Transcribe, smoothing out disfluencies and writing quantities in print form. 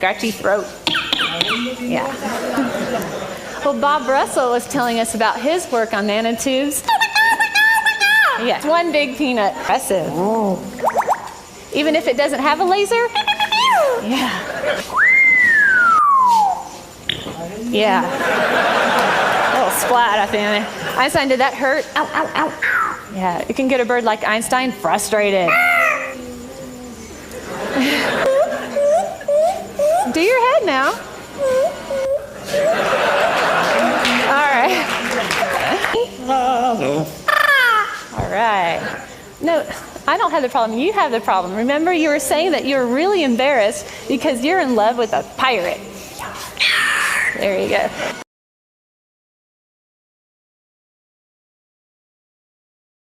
scratchy throat. Yeah. Well, Bob Russell was telling us about his work on nanotubes. Yeah, it's one big peanut. Impressive. Even if it doesn't have a laser? Yeah. Yeah. A little splat at the end. Einstein, did that hurt? Ow, ow, ow. Yeah, it can get a bird like Einstein frustrated. Do your head now. All right. All right. No, I don't have the problem. You have the problem. Remember, you were saying that you're really embarrassed because you're in love with a pirate. There you go.